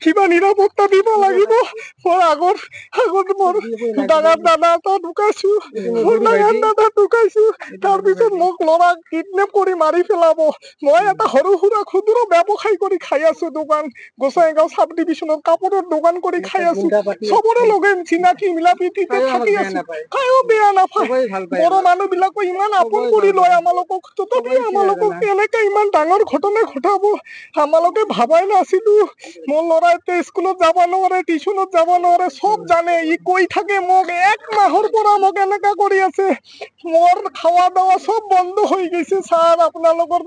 কিবা নিৰাপত্তা দিব লাগিব। মোৰ আগত মোৰ ডাঙৰ দাদা এটা ঢুকাইছো, মোৰ ডাঙৰ দাদা ঢুকাইছো। তাৰপিছত মোক ল'ৰাক কিডনেপ কৰি মাৰি পেলাব। মই এটা সৰু সুৰা ক্ষুদ্ৰ ব্যৱসায় কৰি খাই আছো, দোকান গোসাইগাঁও চাব ডিভিজনত কাপোৰৰ দোকান কৰি খাই আছো। চবৰে লগে চিনাকি মিলা প্ৰীতিতে থাকি আছো, কায়ো বেয়া নাপায়। বড় মানুহ বিলাকো ইমান আপোন কৰি লয় আমালোকক, তথাপিও আমালোকক এনেকে ইমান ডাঙৰ ঘটনা ঘটাব আমালোকে ভাবাই নাছিলো। মোৰ ল'ৰা এতিয়া স্কুলত যাব নোৱাৰে, টিউচনত যাব নোৱাৰে, চব জানে। ই কৈ থাকে মোক 1 মাহৰ পৰা মোক এনেকা কৰি আছে। মোৰ খাওয়া দাওয়া সব বন্ধ হৈ গৈছে। স্যাৰ আপোনালোকৰ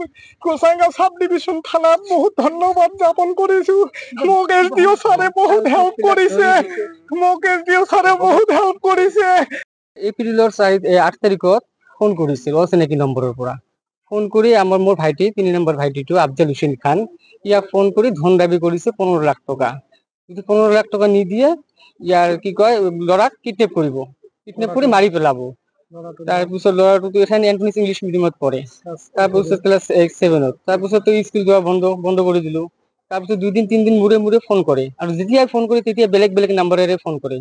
গোসাইগাঁও সাব ডিভিশন থানাত বহুত ধন্যবাদ জ্ঞাপন কৰিছো। মোক এসডিও স্যাৰে বহুত হেল্প কৰিছে, মোক এসডিও স্যাৰে বহুত হেল্প কৰিছে। এপ্ৰিলৰ 8 তাৰিখত ফোন কৰিছিল অচিনাকি নম্বৰৰ পৰা। ফোন কৰি মোৰ ভাইটি 3 নম্বৰ ভাইটিটো আফজাল হুছেইন খান, ইয়াক ফোন কৰি ধন দাবী কৰিছে 15 লাখ টকা। যদি 15 লাখ টকা নিদিয়ে ইয়াৰ কি কয় ল'ৰাক কিডনেপ কৰিব, কিডনেপ কৰি মাৰি পেলাব। তাৰপিছত ল'ৰাটোতো এখানে এন্টনিছ ইংলিছ মিডিয়ামত পঢ়ে, তাৰপিছত ক্লাছ 7ত। তাৰপিছত স্কুল যোৱা বন্ধ কৰি দিলো। তাৰপিছত 2-3 দিন মূৰে ফোন কৰে, আৰু যেতিয়াই ফোন কৰে তেতিয়া বেলেগ নাম্বাৰেৰে ফোন কৰে।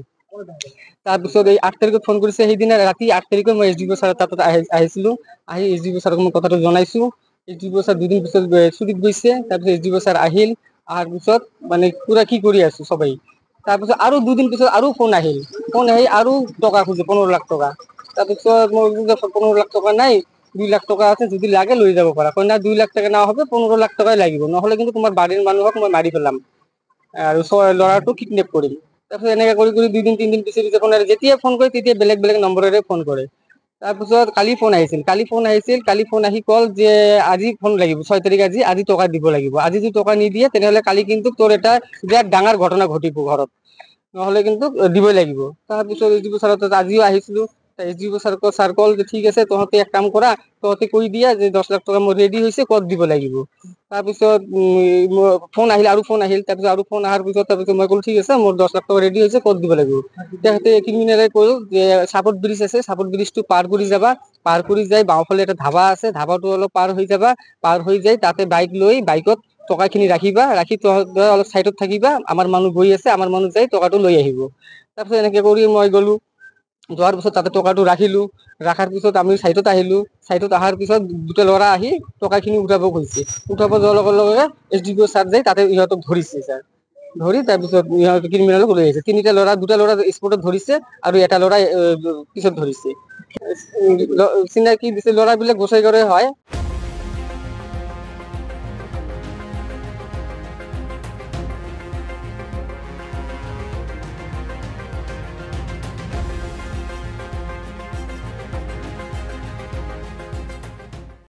তাৰপিছত এই 8 তাৰিখত ফোন কৰিছে, সেইদিনা ৰাতি 8 তাৰিখত মই এসডিও ছাৰৰ তাত আহিছিলো। আহি এসডিও ছাৰক মই কথাটো জনাইছো। এসডিও ছাৰ 2 দিন পিছত ছুটিত গৈছে। তাৰপিছত এসডিও ছাৰ আহিল, অহাৰ পিছত মানে পুৰা কি কৰি আছো সবাই। তাৰপিছত আৰু 2 দিন পিছত আৰু ফোন আহি আৰু টকা খুজে 15 লাখ টকা। তাৰপিছত মই 15 লাখ টকা নাই, 2 লাখ টকা আছে, যদি লাগে লৈ যাব পাৰা। কয় না 2 লাখ টাকা না হবে, 15 লাখ টকাই লাগিব, নহলে কিন্তু তোমাৰ বাড়িৰ মানুহক মই মাৰি পেলাম আৰু ল'ৰাটো কিডনেপ কৰিম। তাৰপিছত এনেকে কৰি 2-3 দিন পিছে যেতিয়া ফোন কৰে তেতিয়া বেলেগ নম্বৰেৰে ফোন কৰে। তাৰপিছত কালি ফোন আহিছিল, কালি ফোন আহি কল যে আজি ফোন লাগিব, 6 তাৰিখ আজি টকা দিব লাগিব। আজি যদি টকা নিদিয়ে তেনেহলে কালি কিন্তু তোৰ এটা বিৰাট ডাঙৰ ঘটনা ঘটিব ঘৰত, নহলে কিন্তু দিবই লাগিব। তাৰপিছত এসডিও ছাৰৰ তাত আজিও আহিছিলো। এসডিও ছাৰ কল যে ঠিক আছে, তহঁতে এক কাম কৰা, তহঁতে কৈ দিয়া যে 10 লাখ টকা মোৰ ৰেডি হৈছে, ক'ত দিব লাগিব। তাৰপিছত ফোন আহিল। তাৰপিছত আৰু ফোন অহাৰ পিছত মই ক'লো ঠিক আছে, মোৰ 10 লাখ টকা ৰেডি হৈছে, ক'ত দিব লাগিব। তেখেতে ক্ৰিমিনেলে কল যে চাপত ব্ৰিজ আছে, চাপত ব্ৰিজটো পাৰ কৰি যাবা, পাৰ কৰি যাই বাওঁফালে এটা ধাবা আছে, ধাবাটো অলপ পাৰ হৈ যাবা, পাৰ হৈ যাই তাতে বাইকত টকাখিনি ৰাখিবা, ৰাখি তহঁতে অলপ চাইডত থাকিবা, আমাৰ মানুহ গৈ আছে, আমাৰ মানুহ যাই টকাটো লৈ আহিব। তাৰপিছত এনেকে কৰি মই গ'লো। যোৱাৰ পিছত তাতে টকাটো ৰাখিলো, ৰাখাৰ পিছত আমি চাইডত আহিলো। চাইডত অহাৰ পিছত 2টা ল'ৰা আহি টকাখিনি উঠাব খুজিছে। উঠাব যোৱাৰ লগে এসডিও ছাৰ যাই তাতে ইহঁতক ধৰিছে ছাৰ। ধৰি তাৰপিছত ক্ৰিমিনেলক লৈ আহিছে। 2টা ল'ৰা স্পটত ধৰিছে, আৰু এটা ল'ৰা পিছত ধৰিছে। চিনাকি দিছে, ল'ৰাবিলাক গোসাইগাঁৱৰে হয়।